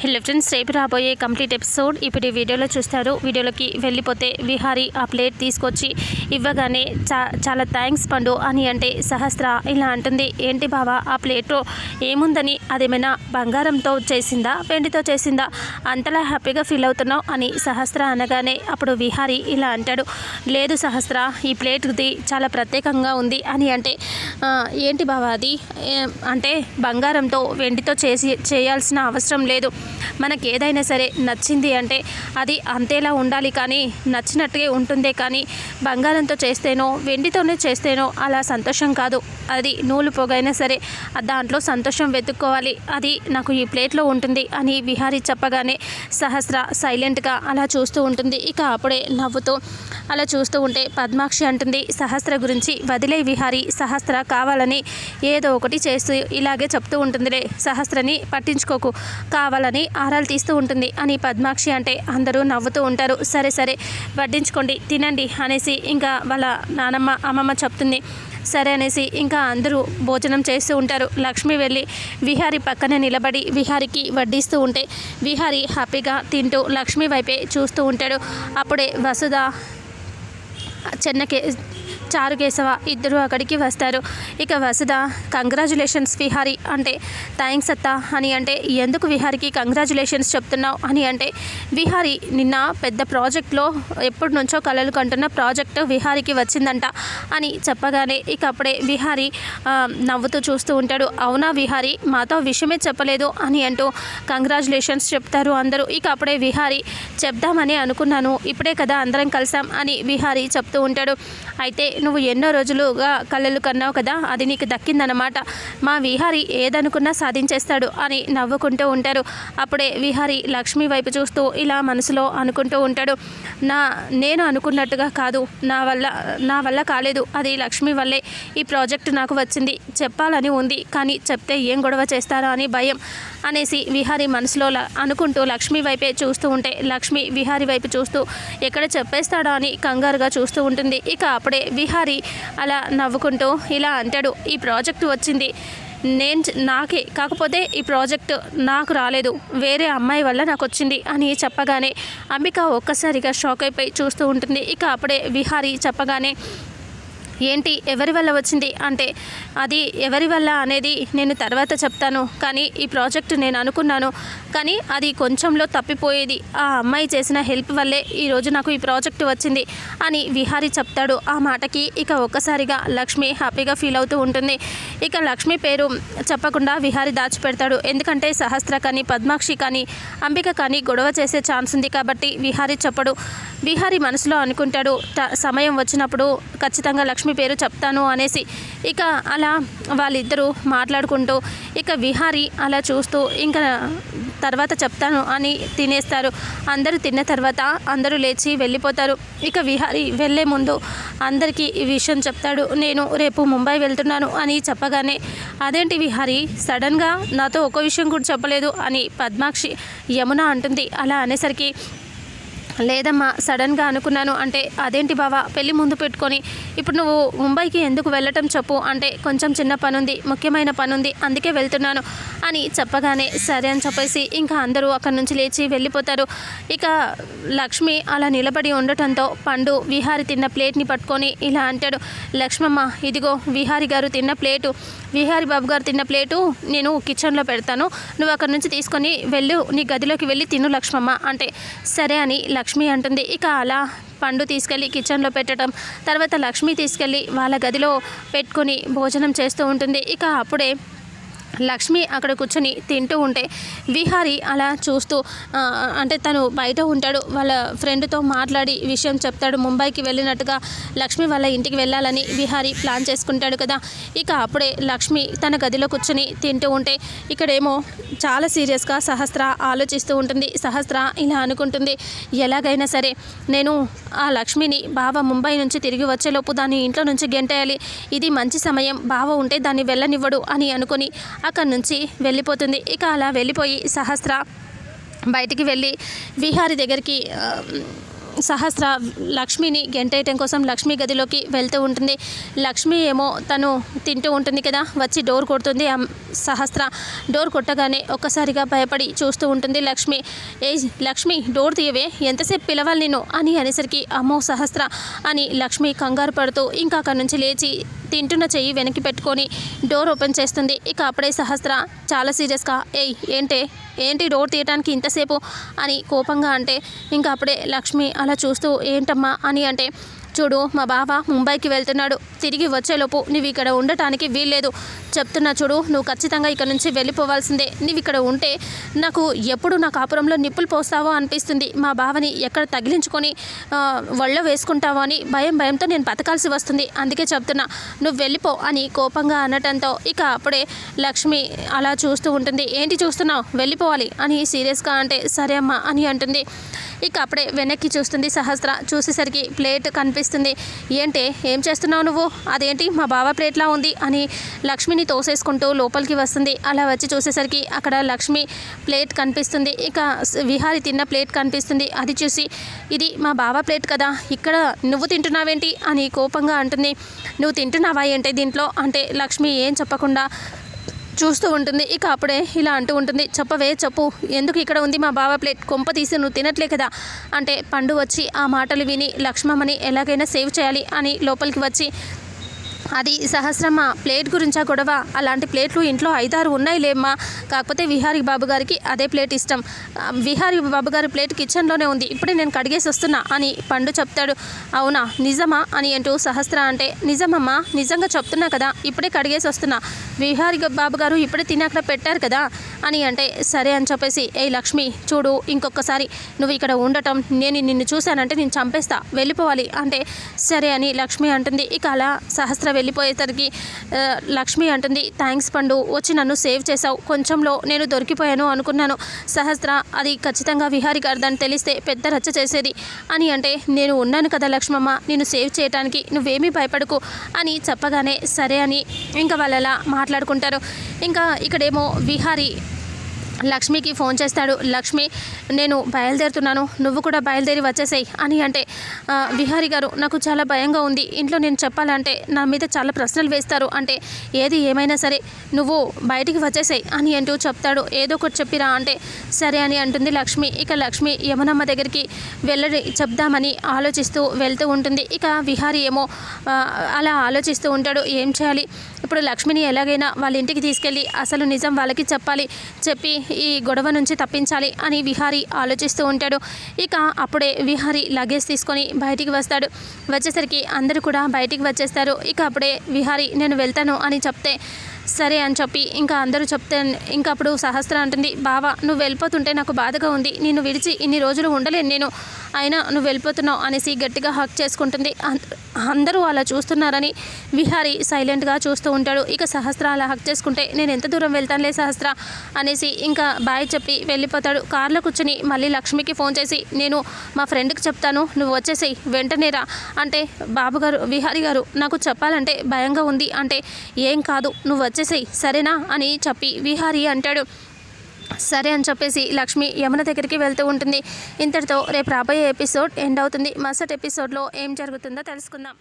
Hello friends, రేపు రాబోయే complete episode ఇప్పుడు ఈ వీడియోలో చూస్తారు. వీడియోలోకి వెళ్ళిపోతే విహారీ ఆ ప్లేట్ తీసుకొచ్చి ఇవ్వగానే చాలా థ్యాంక్స్ పండు అని అంటే సహస్ర ఇలా అంటుంది, ఏంటి బావా ఆ ప్లేట్లో ఏముందని, అదేమైనా బంగారంతో చేసిందా వెండితో చేసిందా, అంతలా హ్యాపీగా ఫీల్ అవుతున్నావు అని సహస్ర అనగానే అప్పుడు విహారీ ఇలా అంటాడు, లేదు సహస్ర ఈ ప్లేట్ది చాలా ప్రత్యేకంగా ఉంది అని అంటే ఏంటి బావా అది అంటే బంగారంతో వెండితో చేయాల్సిన అవసరం లేదు, మనకి ఏదైనా సరే నచ్చింది అంటే అది అంతేలా ఉండాలి కానీ నచ్చినట్టుగా ఉంటుందే కానీ బంగారంతో చేస్తేనో వెండితోనే చేస్తేనో అలా సంతోషం కాదు, అది నూలు పోగైనా సరే దాంట్లో సంతోషం వెతుక్కోవాలి, అది నాకు ఈ ప్లేట్లో ఉంటుంది అని విహారీ చెప్పగానే సహస్ర సైలెంట్గా అలా చూస్తూ ఉంటుంది. ఇక అప్పుడే నవ్వుతూ అలా చూస్తూ ఉంటే పద్మాక్షి అంటుంది, సహస్ర గురించి వదిలే విహారీ, సహస్ర కావాలని ఏదో ఒకటి చేస్తూ ఇలాగే చెప్తూ ఉంటుందిలే, సహస్రని పట్టించుకోకు, కావాలని ఆరాలు తీస్తూ ఉంటుంది అని పద్మాక్షి అంటే అందరూ నవ్వుతూ ఉంటారు. సరే సరే వడ్డించుకోండి తినండి అనేసి ఇంకా వాళ్ళ నానమ్మ అమ్మమ్మ చెప్తుంది. సరే అనేసి ఇంకా అందరూ భోజనం చేస్తూ ఉంటారు. లక్ష్మి వెళ్ళి విహారీ పక్కనే నిలబడి విహారీకి వడ్డిస్తూ ఉంటే విహారీ హ్యాపీగా తింటూ లక్ష్మి వైపే చూస్తూ ఉంటాడు. అప్పుడే వసుధ చారుకేశవ ఇద్దరు అక్కడికి వస్తారు. ఇక వసుధ కంగ్రాచులేషన్స్ విహారీ అంటే థ్యాంక్స్ అత్త అని అంటే, ఎందుకు విహారీకి కంగ్రాచులేషన్స్ చెప్తున్నావు అని అంటే, విహారీ నిన్న పెద్ద ప్రాజెక్ట్లో ఎప్పటి నుంచో కలలు కంటున్న ప్రాజెక్ట్ విహారీకి వచ్చిందంట అని చెప్పగానే ఇక అప్పుడే విహారీ నవ్వుతూ చూస్తూ ఉంటాడు. అవునా విహారీ మాతో విషయమే చెప్పలేదు అని అంటూ కంగ్రాచులేషన్స్ చెప్తారు అందరూ. ఇక అప్పుడే విహారీ చెప్దామని అనుకున్నాను, ఇప్పుడే కదా అందరం కలిసాం అని విహారీ చెప్తూ ఉంటాడు. అయితే నువ్వు ఎన్నో రోజులుగా కళ్ళలు కన్నావు కదా, అది నీకు దక్కిందన్నమాట, మా విహారీ ఏదనుకున్నా సాధించేస్తాడు అని నవ్వుకుంటూ ఉంటారు. అప్పుడే విహారీ లక్ష్మి వైపు చూస్తూ ఇలా మనసులో అనుకుంటూ ఉంటాడు, నేను అనుకున్నట్టుగా కాదు, నా వల్ల కాలేదు, అది లక్ష్మి వల్లే ఈ ప్రాజెక్ట్ నాకు వచ్చింది, చెప్పాలని ఉంది కానీ చెప్తే ఏం గొడవ చేస్తారో అని భయం అనేసి విహారీ మనసులో అనుకుంటూ లక్ష్మి వైపే చూస్తూ ఉంటే లక్ష్మి విహారీ వైపు చూస్తూ ఎక్కడ చెప్పేస్తాడో అని కంగారుగా చూస్తూ ఉంటుంది. ఇక అప్పుడే విహారీ అలా నవ్వుకుంటూ ఇలా అంటాడు, ఈ ప్రాజెక్టు వచ్చింది నాకే, కాకపోతే ఈ ప్రాజెక్టు నాకు రాలేదు, వేరే అమ్మాయి వల్ల నాకు వచ్చింది అని చెప్పగానే అంబిక ఒక్కసారిగా షాక్ అయిపోయి చూస్తూ ఉంటుంది. ఇక అప్పుడే విహారీ చెప్పగానే ఏంటి ఎవరి వల్ల వచ్చింది అంటే, అది ఎవరి వల్ల అనేది నేను తర్వాత చెప్తాను, కానీ ఈ ప్రాజెక్టు నేను అనుకున్నాను కానీ అది కొంచెంలో తప్పిపోయేది, ఆ అమ్మాయి చేసిన హెల్ప్ వల్లే ఈరోజు నాకు ఈ ప్రాజెక్టు వచ్చింది అని విహారీ చెప్తాడు. ఆ మాటకి ఇక ఒక్కసారిగా లక్ష్మి హ్యాపీగా ఫీల్ అవుతూ ఉంటుంది. ఇక లక్ష్మి పేరు చెప్పకుండా విహారీ దాచిపెడతాడు, ఎందుకంటే సహస్ర కానీ పద్మాక్షి కానీ అంబిక కానీ గొడవ చేసే ఛాన్స్ ఉంది కాబట్టి విహారీ చెప్పడు. విహారీ మనసులో అనుకుంటాడు, సమయం వచ్చినప్పుడు ఖచ్చితంగా లక్ష్మి పేరు చెప్తాను అనేసి. ఇక అలా వాళ్ళిద్దరూ మాట్లాడుకుంటూ ఇక విహారీ అలా చూస్తూ ఇంకా తర్వాత చెప్తాను అని తినేస్తారు. అందరూ తిన్న తర్వాత అందరూ లేచి వెళ్ళిపోతారు. ఇక విహారీ వెళ్ళే ముందు అందరికీ ఈ విషయం చెప్తాడు, నేను రేపు ముంబై వెళ్తున్నాను అని చెప్పగానే అదేంటి విహారీ సడన్గా నాతో ఒక విషయం కూడా చెప్పలేదు అని పద్మాక్షి యమున అంటుంది. అలా అనేసరికి లేదమ్మా సడన్గా అనుకున్నాను అంటే, అదేంటి బావా పెళ్ళి ముందు పెట్టుకొని ఇప్పుడు నువ్వు ముంబైకి ఎందుకు వెళ్ళటం చెప్పు అంటే, కొంచెం చిన్న పనుంది ముఖ్యమైన పనుంది అందుకే వెళ్తున్నాను అని చెప్పగానే సరే అని చెప్పేసి ఇంకా అందరూ అక్కడి నుంచి లేచి వెళ్ళిపోతారు. ఇక లక్ష్మి అలా నిలబడి ఉండటంతో పండు విహారీ తిన్న ప్లేట్ని పట్టుకొని ఇలా అంటాడు, లక్ష్మమ్మ ఇదిగో విహారీ గారు తిన్న ప్లేటు, విహారీ బాబు గారు తిన్న ప్లేటు నేను కిచెన్లో పెడతాను, నువ్వు అక్కడి నుంచి తీసుకొని వెళ్ళు, నీ గదిలోకి వెళ్ళి తిను లక్ష్మమ్మ అంటే సరే అని లక్ష్మి అంటుంది. ఇక అలా పండు తీసుకెళ్ళి కిచెన్లో పెట్టడం, తర్వాత లక్ష్మి తీసుకెళ్ళి వాళ్ళ గదిలో పెట్టుకొని భోజనం చేస్తూ ఉంటుంది. ఇక అప్పుడే లక్ష్మి అక్కడ కూర్చొని తింటూ ఉంటే విహారీ అలా చూస్తూ అంటే తను బయట ఉంటాడు, వాళ్ళ ఫ్రెండ్తో మాట్లాడి విషయం చెప్తాడు, ముంబైకి వెళ్ళినట్టుగా లక్ష్మి వాళ్ళ ఇంటికి వెళ్ళాలని విహారీ ప్లాన్ చేసుకుంటాడు కదా. ఇక అప్పుడే లక్ష్మి తన గదిలో కూర్చొని తింటూ ఉంటే ఇక్కడేమో చాలా సీరియస్గా సహస్ర ఆలోచిస్తూ ఉంటుంది. సహస్ర ఇలా అనుకుంటుంది, ఎలాగైనా సరే నేను ఆ లక్ష్మిని బావ ముంబై నుంచి తిరిగి వచ్చేలోపు దాన్ని ఇంట్లో నుంచి గెంటేయాలి, ఇది మంచి సమయం, బావ ఉంటే దాన్ని వెళ్ళనివ్వడు అని అనుకుని అక్కడి నుంచి వెళ్ళిపోతుంది. ఇక అలా వెళ్ళిపోయి సహస్ర బయటికి వెళ్ళి విహారీ దగ్గరికి సహస్ర లక్ష్మిని గెంటేయటం కోసం లక్ష్మి గదిలోకి వెళ్తూ ఉంటుంది. లక్ష్మి ఏమో తను తింటూ ఉంటుంది కదా, వచ్చి డోర్ కొడుతుంది. సహస్ర డోర్ కొట్టగానే ఒక్కసారిగా భయపడి చూస్తూ ఉంటుంది లక్ష్మి. ఏ లక్ష్మి, డోర్ తీయవే, ఎంతసేపు పిలవాలి నేను అని అనేసరికి అమ్మో సహస్ర అని లక్ష్మి కంగారు పడుతూ ఇంకా అక్కడి నుంచి లేచి తింటున్న చెయ్యి వెనక్కి పెట్టుకొని డోర్ ఓపెన్ చేస్తుంది. ఇక అప్పుడే సహస్ర చాలా సీరియస్గా ఏంటి డోర్ తీయడానికి ఇంతసేపు అని కోపంగా అంటే ఇంకా అప్పుడే లక్ష్మి అలా చూస్తూ ఏంటమ్మా అని అంటే, చూడు మా బావ ముంబైకి వెళ్తున్నాడు, తిరిగి వచ్చేలోపు నువ్వు ఇక్కడ ఉండటానికి వీల్లేదు చెప్తున్నా చూడు, నువ్వు ఖచ్చితంగా ఇక్కడ నుంచి వెళ్ళిపోవాల్సిందే. నువ్వు ఇక్కడ ఉంటే నాకు ఎప్పుడు నా కాపురంలో నిప్పులు పోస్తావో అనిపిస్తుంది. మా బావని ఎక్కడ తగిలించుకొని ఒళ్ళో వేసుకుంటావో అని భయంతో నేను బతకాల్సి వస్తుంది. అందుకే చెప్తున్నా నువ్వు వెళ్ళిపో అని కోపంగా అనటంతో ఇక అప్పుడే లక్ష్మి అలా చూస్తూ ఉంటుంది. ఏంటి చూస్తున్నావు, వెళ్ళిపోవాలి అని సీరియస్గా అంటే సరే అమ్మా అని అంటుంది. ఇక అప్పుడే వెనక్కి చూస్తుంది సహస్ర. చూసేసరికి ప్లేట్ కనిపిస్తుంది. ఏం చేస్తున్నావు నువ్వు, అదేంటి మా బావ ప్లేట్లా ఉంది అని లక్ష్మిని తోసేసుకుంటూ లోపలికి వస్తుంది. అలా వచ్చి చూసేసరికి అక్కడ లక్ష్మి ప్లేట్ కనిపిస్తుంది. ఇక విహారి తిన్న ప్లేట్ కనిపిస్తుంది. అది చూసి ఇది మా బావ ప్లేట్ కదా, ఇక్కడ నువ్వు తింటున్నావేంటి అని కోపంగా అంటుంది. నువ్వు తింటున్నావా ఏంటి దీంట్లో అంటే లక్ష్మి ఏం చెప్పకుండా చూస్తూ ఉంటుంది. ఇక అప్పుడే ఇలా అంటూ ఉంటుంది, చెప్పు ఎందుకు ఇక్కడ ఉంది మా బావ ప్లేట్, కొంప తీసి నువ్వు తినట్లే కదా అంటే పండు వచ్చి ఆ మాటలు విని లక్ష్మమ్మని ఎలాగైనా సేవ్ చేయాలి అని లోపలికి వచ్చి, అది సహస్రమ్మ ప్లేట్ గురించా గొడవ, అలాంటి ప్లేట్లు ఇంట్లో 5-6 ఉన్నాయి లేమ్మా, కాకపోతే విహారీ బాబు గారికి అదే ప్లేట్ ఇష్టం, విహారీ బాబు గారి ప్లేట్ కిచెన్లోనే ఉంది, ఇప్పుడే నేను కడిగేసి వస్తున్నా అని పండు చెప్తాడు. అవునా నిజమా అని అంటూ సహస్ర అంటే, నిజమమ్మా, నిజంగా చెప్తున్నా కదా, ఇప్పుడే కడిగేసి వస్తున్నా, విహారీ బాబు గారు ఇప్పుడే తిని అక్కడ పెట్టారు కదా అని అంటే సరే అని చెప్పేసి, ఏ లక్ష్మి చూడు, ఇంకొకసారి నువ్వు ఇక్కడ ఉండటం నేను నిన్ను చూశానంటే నేను చంపేస్తా, వెళ్ళిపోవాలి అంటే సరే అని లక్ష్మి అంటుంది. ఇక అలా సహస్ర వెళ్ళిపోయేసరికి లక్ష్మి అంటుంది, థ్యాంక్స్ పండు, వచ్చి నన్ను సేవ్ చేసావు, కొంచెంలో నేను దొరికిపోయాను అనుకున్నాను, సహస్ర అది ఖచ్చితంగా విహారీ గారిదని తెలిస్తే పెద్ద రచ్చ చేసేది అని అంటే, నేను ఉన్నాను కదా లక్ష్మమ్మ, నేను సేవ్ చేయడానికి, నువ్వేమీ భయపడకు అని చెప్పగానే సరే అని ఇంకా వాళ్ళలా మాట్లాడుకుంటారు. ఇంకా ఇక్కడేమో విహారీ లక్ష్మికి ఫోన్ చేస్తాడు. లక్ష్మి నేను బయలుదేరుతున్నాను, నువ్వు కూడా బయలుదేరి వచ్చేసేయి అని అంటే, విహారీ గారు నాకు చాలా భయంగా ఉంది, ఇంట్లో నేను చెప్పాలంటే నా మీద చాలా ప్రశ్నలు వేస్తారు అంటే ఏది ఏమైనా సరే నువ్వు బయటికి వచ్చేసేయి అని అంటూ చెప్తాడు. ఏదో ఒకటి చెప్పిరా అంటే సరే అని అంటుంది లక్ష్మి. ఇక లక్ష్మి యమునమ్మ దగ్గరికి వెళ్ళి చెప్దామని ఆలోచిస్తూ వెళ్తూ ఉంటుంది. ఇక విహారీ ఏమో అలా ఆలోచిస్తూ ఉంటాడు, ఏం చేయాలి ఇప్పుడు, లక్ష్మిని ఎలాగైనా వాళ్ళ ఇంటికి తీసుకెళ్ళి అసలు నిజం వాళ్ళకి చెప్పి ఈ గొడవ నుంచి తప్పించాలి అని విహారీ ఆలోచిస్తూ ఉంటాడు. ఇక అప్పుడే విహారీ లగేజ్ తీసుకొని బయటికి వస్తాడు. వచ్చేసరికి అందరూ కూడా బయటికి వచ్చేస్తారు. ఇక అప్పుడే విహారీ నేను వెళ్తాను అని చెప్తే సరే అని చెప్పి ఇంకా అందరూ చెప్తే ఇంకా అప్పుడు సహస్ర అంటుంది, బావ నువ్వు వెళ్ళిపోతుంటే నాకు బాధగా ఉంది, నిన్ను విడిచి ఇన్ని రోజులు ఉండలేను నేను, అయినా నువ్వు వెళ్ళిపోతున్నావు అనేసి గట్టిగా హక్ చేసుకుంటుంది. అందరూ అలా చూస్తున్నారని విహారీ సైలెంట్గా చూస్తూ ఉంటాడు. ఇక సహస్ర అలా హక్ చేసుకుంటే నేను ఎంత దూరం వెళ్తానులే సహస్ర అనేసి ఇంకా బాయ్ చెప్పి వెళ్ళిపోతాడు. కార్లో కూర్చొని మళ్ళీ లక్ష్మికి ఫోన్ చేసి, నేను మా ఫ్రెండ్కి చెప్తాను, నువ్వు వచ్చేసేయి వెంటనేరా అంటే, బాబుగారు విహారీ గారు నాకు చెప్పాలంటే భయంగా ఉంది అంటే, ఏం కాదు నువ్వు వచ్చేసేయి సరేనా అని చెప్పి విహారీ అంటాడు. సరే అని చెప్పేసి లక్ష్మి యమున దగ్గరికి వెళ్తూ ఉంటుంది. ఇంతటితో రేపు రాబోయే ఎపిసోడ్ ఎండ్ అవుతుంది. మరుసటి ఎపిసోడ్లో ఏం జరుగుతుందో తెలుసుకుందాం.